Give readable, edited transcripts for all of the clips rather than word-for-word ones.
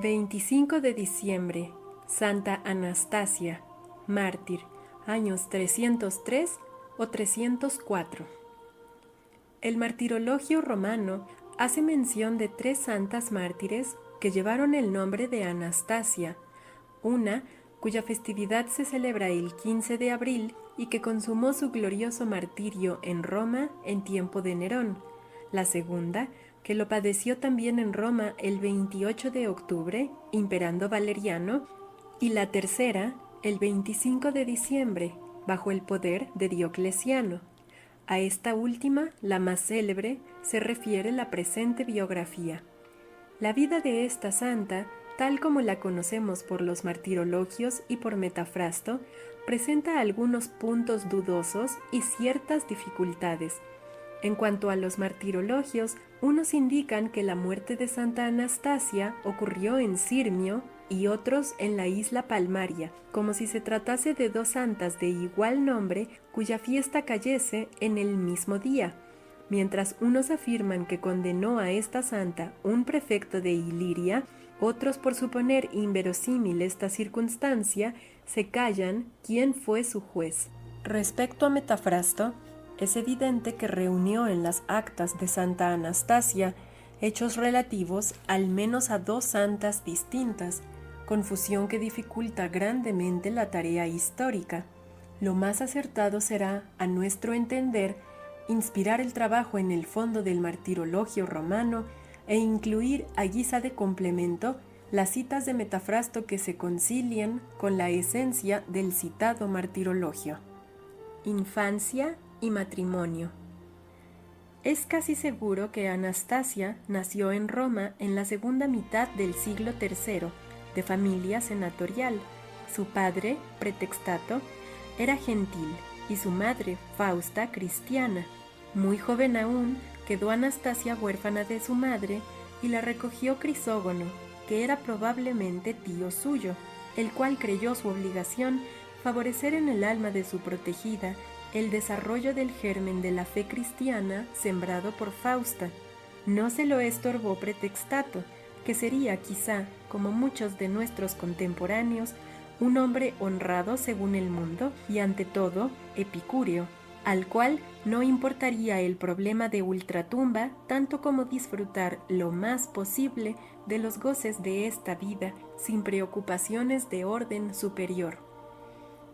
25 de diciembre, Santa Anastasia, mártir, años 303 o 304. El martirologio romano hace mención de 3 santas mártires que llevaron el nombre de Anastasia, una cuya festividad se celebra el 15 de abril y que consumó su glorioso martirio en Roma en tiempo de Nerón, la segunda, que lo padeció también en Roma el 28 de octubre, imperando Valeriano, y la tercera, el 25 de diciembre, bajo el poder de Diocleciano. A esta última, la más célebre, se refiere la presente biografía. La vida de esta santa, tal como la conocemos por los martirologios y por Metafrasto, presenta algunos puntos dudosos y ciertas dificultades. En cuanto a los martirologios, unos indican que la muerte de Santa Anastasia ocurrió en Sirmio y otros en la isla Palmaria, como si se tratase de 2 santas de igual nombre cuya fiesta cayese en el mismo día, mientras unos afirman que condenó a esta santa un prefecto de Iliria, otros por suponer inverosímil esta circunstancia, se callan quién fue su juez. Respecto a Metafrasto, es evidente que reunió en las actas de Santa Anastasia hechos relativos al menos a 2 santas distintas, confusión que dificulta grandemente la tarea histórica. Lo más acertado será, a nuestro entender, inspirar el trabajo en el fondo del martirologio romano e incluir a guisa de complemento las citas de Metafrasto que se concilien con la esencia del citado martirologio. Infancia y matrimonio. Es casi seguro que Anastasia nació en Roma en la segunda mitad del siglo III, de familia senatorial. Su padre, Pretextato, era gentil y su madre, Fausta, cristiana. Muy joven aún, quedó Anastasia huérfana de su madre y la recogió Crisógono, que era probablemente tío suyo, el cual creyó su obligación favorecer en el alma de su protegida el desarrollo del germen de la fe cristiana sembrado por Fausta. No se lo estorbó Pretextato, que sería quizá, como muchos de nuestros contemporáneos, un hombre honrado según el mundo y ante todo epicúreo, al cual no importaría el problema de ultratumba tanto como disfrutar lo más posible de los goces de esta vida sin preocupaciones de orden superior.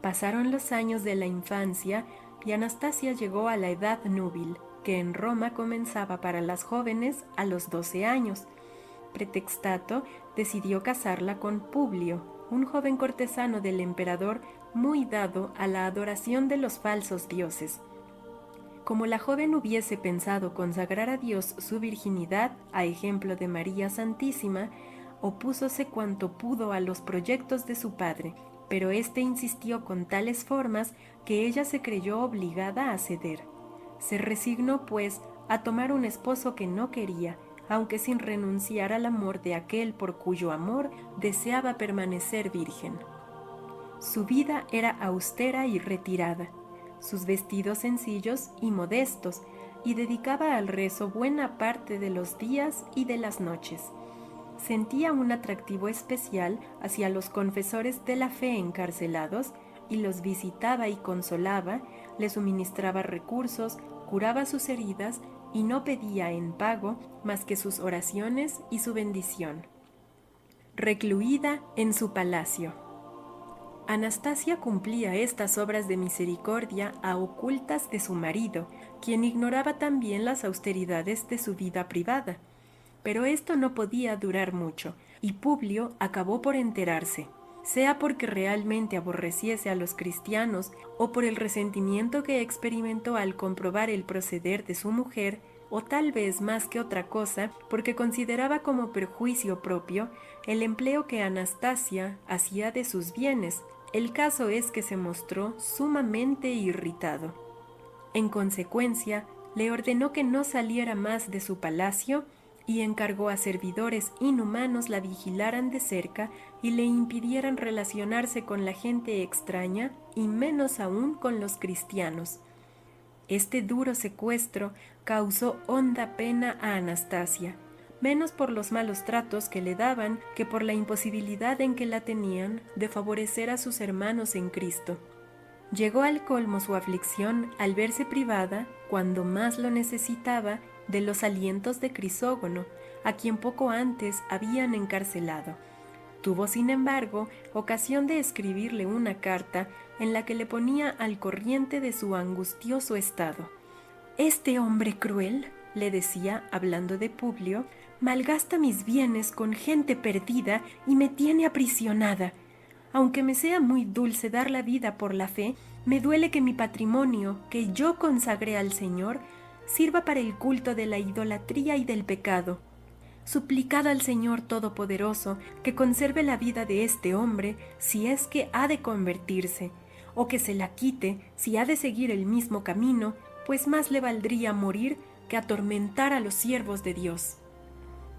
Pasaron los años de la infancia y Anastasia llegó a la edad núbil, que en Roma comenzaba para las jóvenes a los 12 años. Pretextato decidió casarla con Publio, un joven cortesano del emperador muy dado a la adoración de los falsos dioses. Como la joven hubiese pensado consagrar a Dios su virginidad, a ejemplo de María Santísima, opúsose cuanto pudo a los proyectos de su padre, pero éste insistió con tales formas que ella se creyó obligada a ceder. Se resignó, pues, a tomar un esposo que no quería, aunque sin renunciar al amor de aquel por cuyo amor deseaba permanecer virgen. Su vida era austera y retirada, sus vestidos sencillos y modestos, y dedicaba al rezo buena parte de los días y de las noches. Sentía un atractivo especial hacia los confesores de la fe encarcelados y los visitaba y consolaba, les suministraba recursos, curaba sus heridas y no pedía en pago más que sus oraciones y su bendición. Recluida en su palacio. Anastasia cumplía estas obras de misericordia a ocultas de su marido, quien ignoraba también las austeridades de su vida privada. Pero esto no podía durar mucho, y Publio acabó por enterarse, sea porque realmente aborreciese a los cristianos o por el resentimiento que experimentó al comprobar el proceder de su mujer, o tal vez más que otra cosa, porque consideraba como perjuicio propio el empleo que Anastasia hacía de sus bienes. El caso es que se mostró sumamente irritado. En consecuencia, le ordenó que no saliera más de su palacio y encargó a servidores inhumanos la vigilaran de cerca y le impidieran relacionarse con la gente extraña y menos aún con los cristianos. Este duro secuestro causó honda pena a Anastasia. menos por los malos tratos que le daban que por la imposibilidad en que la tenían de favorecer a sus hermanos en Cristo. Llegó al colmo su aflicción al verse privada, cuando más lo necesitaba, de los alientos de Crisógono, a quien poco antes habían encarcelado. Tuvo, sin embargo, ocasión de escribirle una carta en la que le ponía al corriente de su angustioso estado. «Este hombre cruel», le decía, hablando de Publio, «malgasta mis bienes con gente perdida y me tiene aprisionada. Aunque me sea muy dulce dar la vida por la fe, me duele que mi patrimonio, que yo consagré al Señor, sirva para el culto de la idolatría y del pecado. Suplicad al Señor Todopoderoso que conserve la vida de este hombre si es que ha de convertirse, o que se la quite si ha de seguir el mismo camino, pues más le valdría morir que atormentar a los siervos de Dios».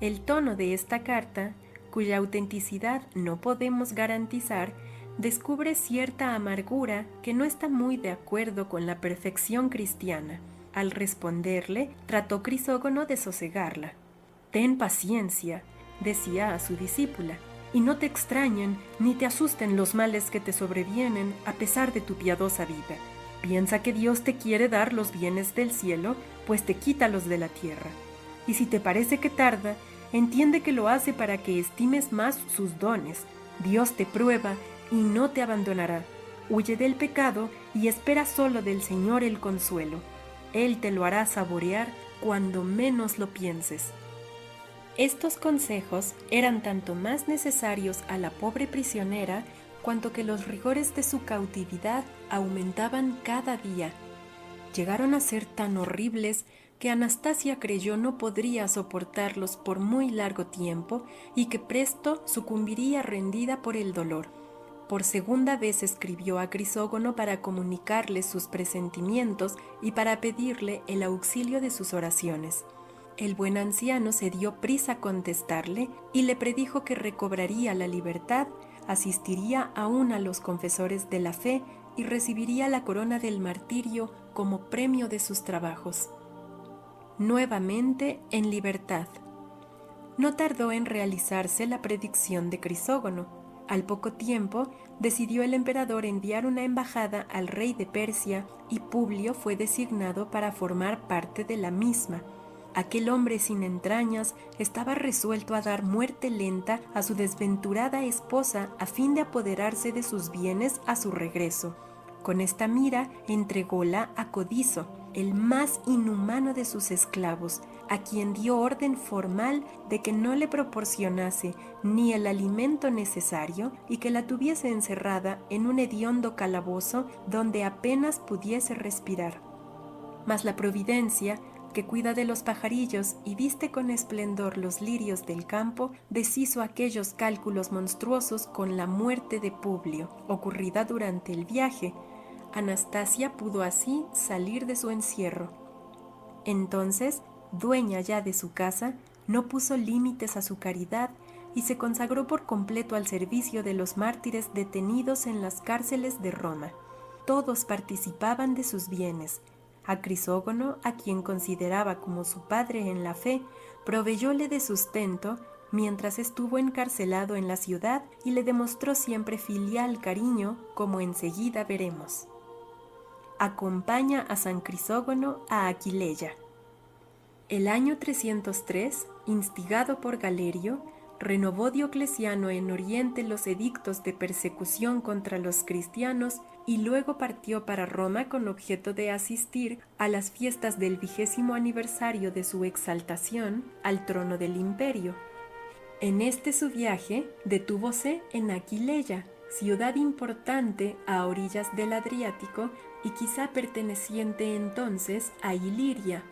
El tono de esta carta, cuya autenticidad no podemos garantizar, descubre cierta amargura que no está muy de acuerdo con la perfección cristiana. Al responderle, trató Crisógono de sosegarla. «Ten paciencia», decía a su discípula, «y no te extrañen ni te asusten los males que te sobrevienen a pesar de tu piadosa vida. Piensa que Dios te quiere dar los bienes del cielo, pues te quita los de la tierra. Y si te parece que tarda, entiende que lo hace para que estimes más sus dones. Dios te prueba y no te abandonará. Huye del pecado y espera solo del Señor el consuelo. Él te lo hará saborear cuando menos lo pienses». Estos consejos eran tanto más necesarios a la pobre prisionera cuanto que los rigores de su cautividad aumentaban cada día. Llegaron a ser tan horribles que Anastasia creyó no podría soportarlos por muy largo tiempo y que presto sucumbiría rendida por el dolor. Por segunda vez escribió a Crisógono para comunicarle sus presentimientos y para pedirle el auxilio de sus oraciones. El buen anciano se dio prisa a contestarle y le predijo que recobraría la libertad, asistiría aún a los confesores de la fe y recibiría la corona del martirio como premio de sus trabajos. Nuevamente en libertad. No tardó en realizarse la predicción de Crisógono. Al poco tiempo, decidió el emperador enviar una embajada al rey de Persia y Publio fue designado para formar parte de la misma. Aquel hombre sin entrañas estaba resuelto a dar muerte lenta a su desventurada esposa a fin de apoderarse de sus bienes a su regreso. Con esta mira entrególa a Codizo, el más inhumano de sus esclavos, a quien dio orden formal de que no le proporcionase ni el alimento necesario y que la tuviese encerrada en un hediondo calabozo donde apenas pudiese respirar. Mas la providencia, que cuida de los pajarillos y viste con esplendor los lirios del campo, deshizo aquellos cálculos monstruosos con la muerte de Publio, ocurrida durante el viaje. Anastasia pudo así salir de su encierro. Entonces, dueña ya de su casa, no puso límites a su caridad y se consagró por completo al servicio de los mártires detenidos en las cárceles de Roma. Todos participaban de sus bienes. A Crisógono, a quien consideraba como su padre en la fe, proveyóle de sustento mientras estuvo encarcelado en la ciudad y le demostró siempre filial cariño, como enseguida veremos. Acompaña a San Crisógono a Aquileia. El año 303, instigado por Galerio, renovó Diocleciano en Oriente los edictos de persecución contra los cristianos y luego partió para Roma con objeto de asistir a las fiestas del 20º aniversario de su exaltación al trono del imperio. En este su viaje detúvose en Aquileia, ciudad importante a orillas del Adriático y quizá perteneciente entonces a Iliria.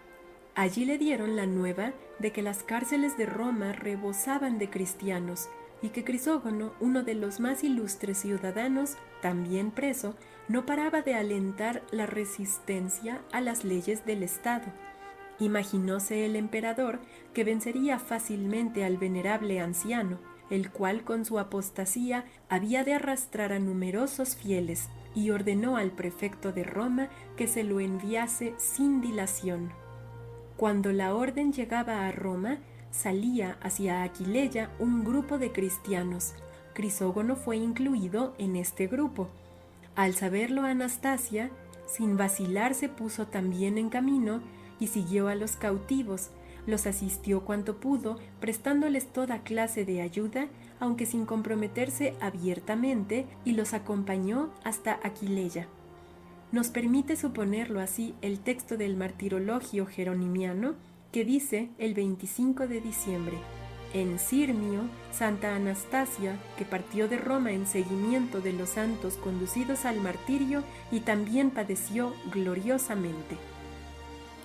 Allí le dieron la nueva de que las cárceles de Roma rebosaban de cristianos y que Crisógono, uno de los más ilustres ciudadanos, también preso, no paraba de alentar la resistencia a las leyes del Estado. Imaginóse el emperador que vencería fácilmente al venerable anciano, el cual con su apostasía había de arrastrar a numerosos fieles, y ordenó al prefecto de Roma que se lo enviase sin dilación. Cuando la orden llegaba a Roma, salía hacia Aquileia un grupo de cristianos. Crisógono fue incluido en este grupo. Al saberlo Anastasia, sin vacilar se puso también en camino y siguió a los cautivos. Los asistió cuanto pudo, prestándoles toda clase de ayuda, aunque sin comprometerse abiertamente, y los acompañó hasta Aquileia. Nos permite suponerlo así el texto del Martirologio Jeronimiano, que dice el 25 de diciembre: en Sirmio, Santa Anastasia, que partió de Roma en seguimiento de los santos conducidos al martirio y también padeció gloriosamente.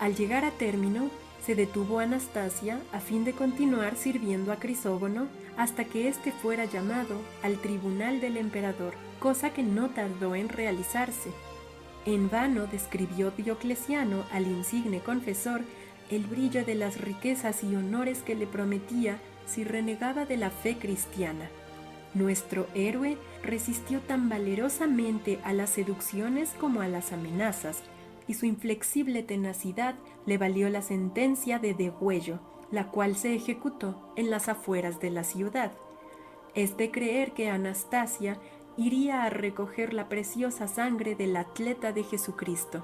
Al llegar a término, se detuvo Anastasia a fin de continuar sirviendo a Crisógono hasta que éste fuera llamado al tribunal del emperador, cosa que no tardó en realizarse. En vano describió Diocleciano al insigne confesor el brillo de las riquezas y honores que le prometía si renegaba de la fe cristiana. Nuestro héroe resistió tan valerosamente a las seducciones como a las amenazas, y su inflexible tenacidad le valió la sentencia de degüello, la cual se ejecutó en las afueras de la ciudad. Es de creer que Anastasia iría a recoger la preciosa sangre del atleta de Jesucristo.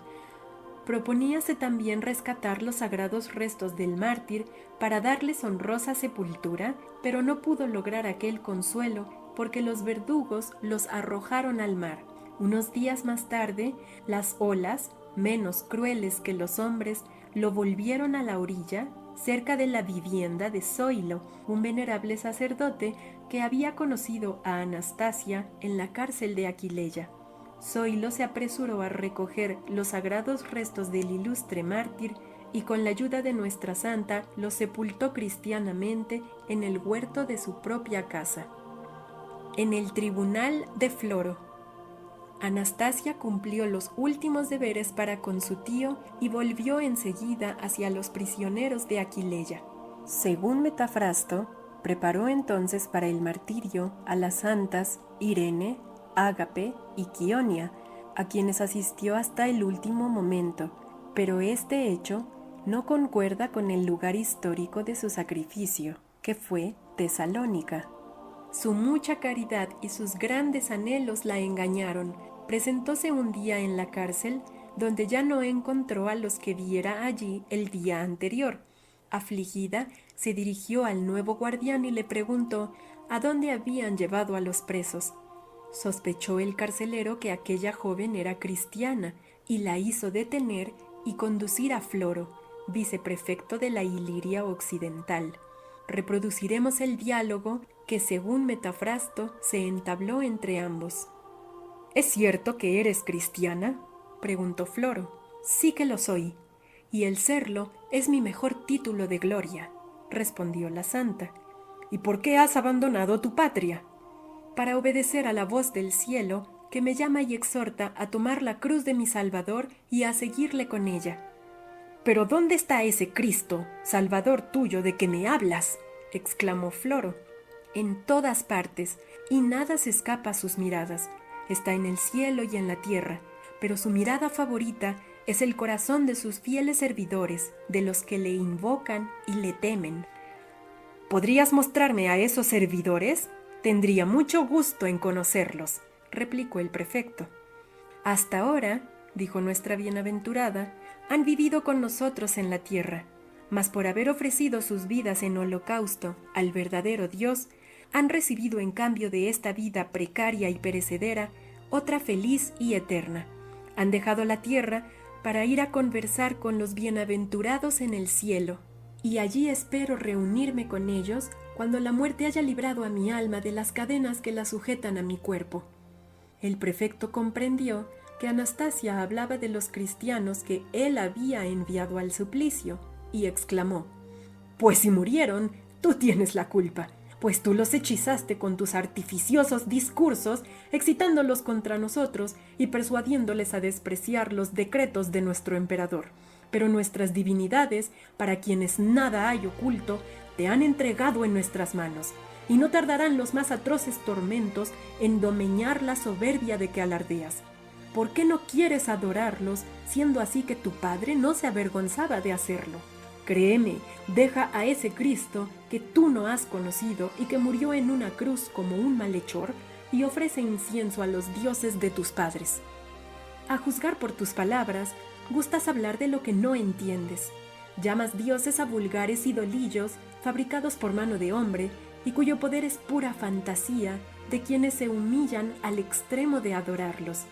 Proponíase también rescatar los sagrados restos del mártir para darles honrosa sepultura, pero no pudo lograr aquel consuelo porque los verdugos los arrojaron al mar. Unos días más tarde, las olas, menos crueles que los hombres, lo volvieron a la orilla, cerca de la vivienda de Zoilo, un venerable sacerdote que había conocido a Anastasia en la cárcel de Aquileia. Zoilo se apresuró a recoger los sagrados restos del ilustre mártir y con la ayuda de nuestra santa los sepultó cristianamente en el huerto de su propia casa. En el tribunal de Floro, Anastasia cumplió los últimos deberes para con su tío y volvió enseguida hacia los prisioneros de Aquileia. Según Metafrasto, preparó entonces para el martirio a las santas Irene, Ágape y Quionia, a quienes asistió hasta el último momento, pero este hecho no concuerda con el lugar histórico de su sacrificio, que fue Tesalónica. Su mucha caridad y sus grandes anhelos la engañaron. Presentóse un día en la cárcel, donde ya no encontró a los que viera allí el día anterior. Afligida, se dirigió al nuevo guardián y le preguntó a dónde habían llevado a los presos. Sospechó el carcelero que aquella joven era cristiana y la hizo detener y conducir a Floro, viceprefecto de la Iliria Occidental. Reproduciremos el diálogo que, según Metafrasto, se entabló entre ambos. ¿Es cierto que eres cristiana?, preguntó Floro. Sí que lo soy, y el serlo es mi mejor título de gloria, respondió la santa. ¿Y por qué has abandonado tu patria? Para obedecer a la voz del cielo, que me llama y exhorta a tomar la cruz de mi Salvador y a seguirle con ella. ¿Pero dónde está ese Cristo, Salvador tuyo, de que me hablas?, exclamó Floro. En todas partes, y nada se escapa a sus miradas. Está en el cielo y en la tierra, pero su mirada favorita es el corazón de sus fieles servidores, de los que le invocan y le temen. ¿Podrías mostrarme a esos servidores? Tendría mucho gusto en conocerlos, replicó el prefecto. Hasta ahora, dijo nuestra bienaventurada, han vivido con nosotros en la tierra, mas por haber ofrecido sus vidas en holocausto al verdadero Dios, han recibido en cambio de esta vida precaria y perecedera otra feliz y eterna. Han dejado la tierra para ir a conversar con los bienaventurados en el cielo, y allí espero reunirme con ellos cuando la muerte haya librado a mi alma de las cadenas que la sujetan a mi cuerpo. El prefecto comprendió que Anastasia hablaba de los cristianos que él había enviado al suplicio, y exclamó: «Pues si murieron, tú tienes la culpa, pues tú los hechizaste con tus artificiosos discursos, excitándolos contra nosotros y persuadiéndoles a despreciar los decretos de nuestro emperador. Pero nuestras divinidades, para quienes nada hay oculto, te han entregado en nuestras manos, y no tardarán los más atroces tormentos en domeñar la soberbia de que alardeas. ¿Por qué no quieres adorarlos, siendo así que tu padre no se avergonzaba de hacerlo? Créeme, deja a ese Cristo que tú no has conocido y que murió en una cruz como un malhechor y ofrece incienso a los dioses de tus padres. A juzgar por tus palabras, gustas hablar de lo que no entiendes. Llamas dioses a vulgares idolillos fabricados por mano de hombre y cuyo poder es pura fantasía de quienes se humillan al extremo de adorarlos.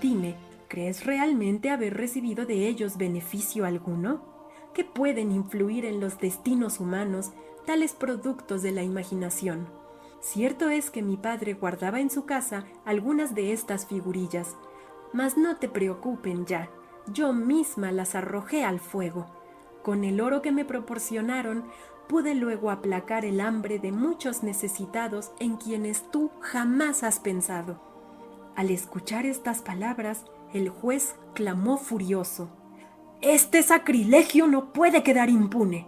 Dime, ¿crees realmente haber recibido de ellos beneficio alguno? ¿Qué pueden influir en los destinos humanos tales productos de la imaginación? Cierto es que mi padre guardaba en su casa algunas de estas figurillas, mas no te preocupen ya, yo misma las arrojé al fuego. Con el oro que me proporcionaron, pude luego aplacar el hambre de muchos necesitados en quienes tú jamás has pensado. Al escuchar estas palabras, el juez clamó furioso: «Este sacrilegio no puede quedar impune.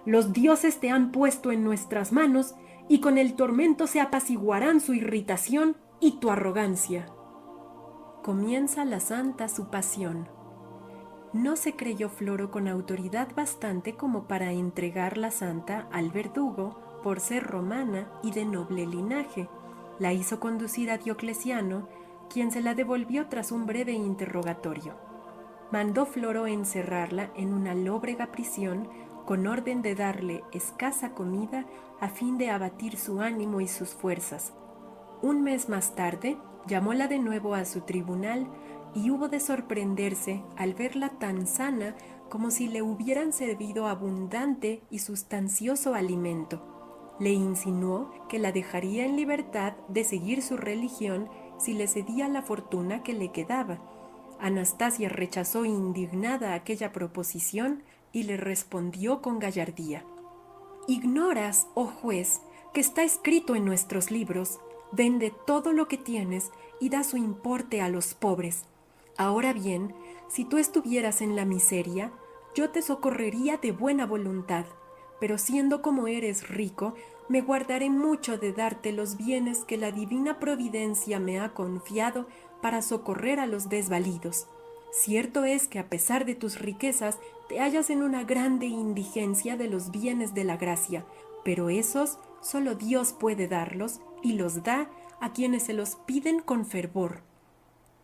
Los dioses te han puesto en nuestras manos y con el tormento se apaciguarán su irritación y tu arrogancia». Comienza la santa su pasión. No se creyó Floro con autoridad bastante como para entregar la santa al verdugo por ser romana y de noble linaje. La hizo conducir a Diocleciano, quien se la devolvió tras un breve interrogatorio. Mandó Floro encerrarla en una lóbrega prisión con orden de darle escasa comida a fin de abatir su ánimo y sus fuerzas. Un mes más tarde, llamóla de nuevo a su tribunal y hubo de sorprenderse al verla tan sana como si le hubieran servido abundante y sustancioso alimento. Le insinuó que la dejaría en libertad de seguir su religión si le cedía la fortuna que le quedaba. Anastasia rechazó indignada aquella proposición y le respondió con gallardía: «Ignoras, oh juez, que está escrito en nuestros libros: vende todo lo que tienes y da su importe a los pobres. Ahora bien, si tú estuvieras en la miseria, yo te socorrería de buena voluntad, pero siendo como eres rico, me guardaré mucho de darte los bienes que la divina providencia me ha confiado para socorrer a los desvalidos. Cierto es que a pesar de tus riquezas te hallas en una grande indigencia de los bienes de la gracia, pero esos solo Dios puede darlos y los da a quienes se los piden con fervor».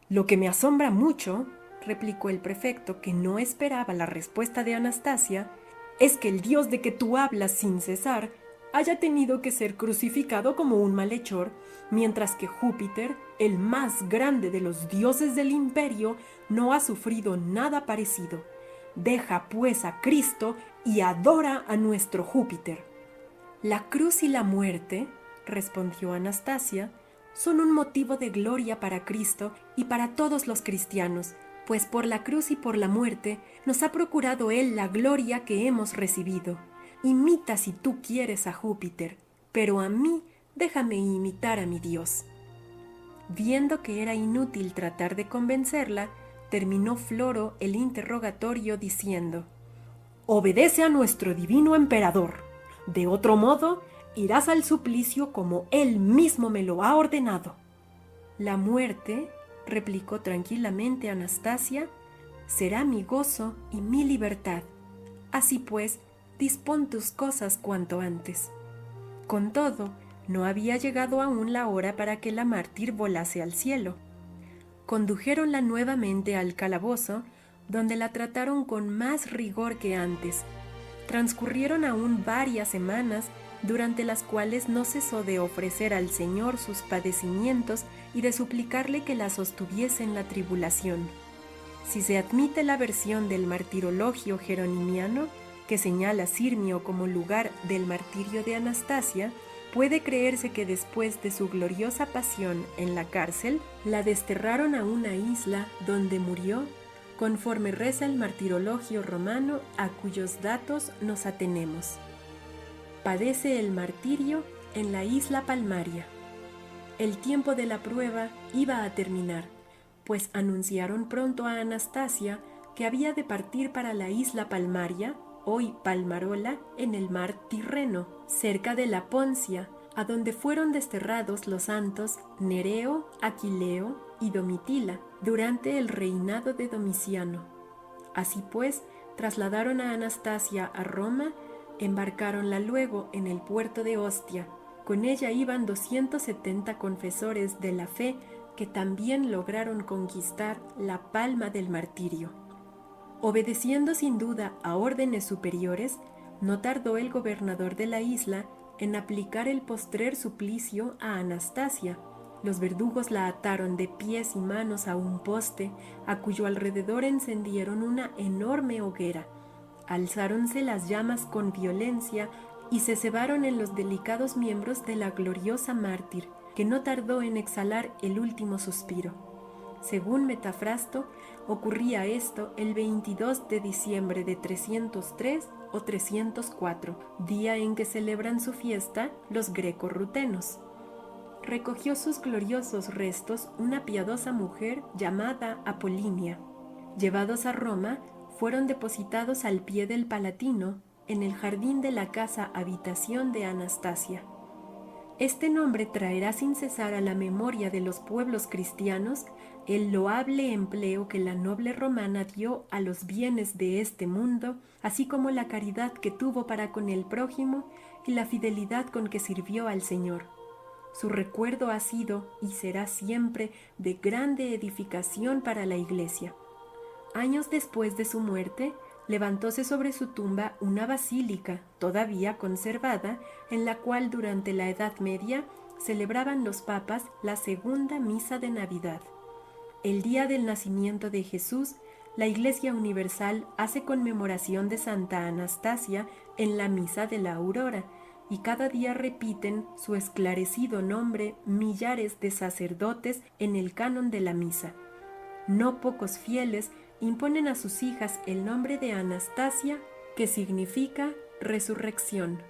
«Lo que me asombra mucho», replicó el prefecto, que no esperaba la respuesta de Anastasia, «es que el Dios de que tú hablas sin cesar haya tenido que ser crucificado como un malhechor, mientras que Júpiter, el más grande de los dioses del imperio, no ha sufrido nada parecido. Deja pues a Cristo y adora a nuestro Júpiter». «La cruz y la muerte», respondió Anastasia, «son un motivo de gloria para Cristo y para todos los cristianos, pues por la cruz y por la muerte nos ha procurado Él la gloria que hemos recibido. Imita si tú quieres a Júpiter, pero a mí déjame imitar a mi Dios». Viendo que era inútil tratar de convencerla, terminó Floro el interrogatorio diciendo: «Obedece a nuestro divino emperador. De otro modo, irás al suplicio como él mismo me lo ha ordenado». «La muerte», replicó tranquilamente Anastasia, «será mi gozo y mi libertad. Así pues, dispón tus cosas cuanto antes». Con todo, no había llegado aún la hora para que la mártir volase al cielo. Condujéronla nuevamente al calabozo, donde la trataron con más rigor que antes. Transcurrieron aún varias semanas, durante las cuales no cesó de ofrecer al Señor sus padecimientos y de suplicarle que la sostuviese en la tribulación. Si se admite la versión del martirologio jeronimiano, que señala Sirmio como lugar del martirio de Anastasia, puede creerse que después de su gloriosa pasión en la cárcel, la desterraron a una isla donde murió, conforme reza el martirologio romano a cuyos datos nos atenemos. Padece el martirio en la isla Palmaria. El tiempo de la prueba iba a terminar, pues anunciaron pronto a Anastasia que había de partir para la isla Palmaria, hoy Palmarola, en el mar Tirreno, cerca de la Poncia, a donde fueron desterrados los santos Nereo, Aquileo y Domitila durante el reinado de Domiciano. Así pues, trasladaron a Anastasia a Roma, embarcaronla luego en el puerto de Ostia. Con ella iban 270 confesores de la fe que también lograron conquistar la palma del martirio. Obedeciendo sin duda a órdenes superiores, no tardó el gobernador de la isla en aplicar el postrer suplicio a Anastasia. Los verdugos la ataron de pies y manos a un poste, a cuyo alrededor encendieron una enorme hoguera. Alzáronse las llamas con violencia y se cebaron en los delicados miembros de la gloriosa mártir, que no tardó en exhalar el último suspiro. Según Metafrasto, ocurría esto el 22 de diciembre de 303 o 304, día en que celebran su fiesta los greco-rutenos. Recogió sus gloriosos restos una piadosa mujer llamada Apolínea. Llevados a Roma, fueron depositados al pie del Palatino, en el jardín de la casa habitación de Anastasia. Este nombre traerá sin cesar a la memoria de los pueblos cristianos el loable empleo que la noble romana dio a los bienes de este mundo, así como la caridad que tuvo para con el prójimo y la fidelidad con que sirvió al Señor. Su recuerdo ha sido y será siempre de grande edificación para la Iglesia. Años después de su muerte, levantóse sobre su tumba una basílica todavía conservada, en la cual durante la Edad Media celebraban los papas la segunda misa de Navidad. El día del nacimiento de Jesús, la Iglesia Universal hace conmemoración de Santa Anastasia en la misa de la aurora, y cada día repiten su esclarecido nombre millares de sacerdotes en el canon de la misa. No pocos fieles imponen a sus hijas el nombre de Anastasia, que significa resurrección.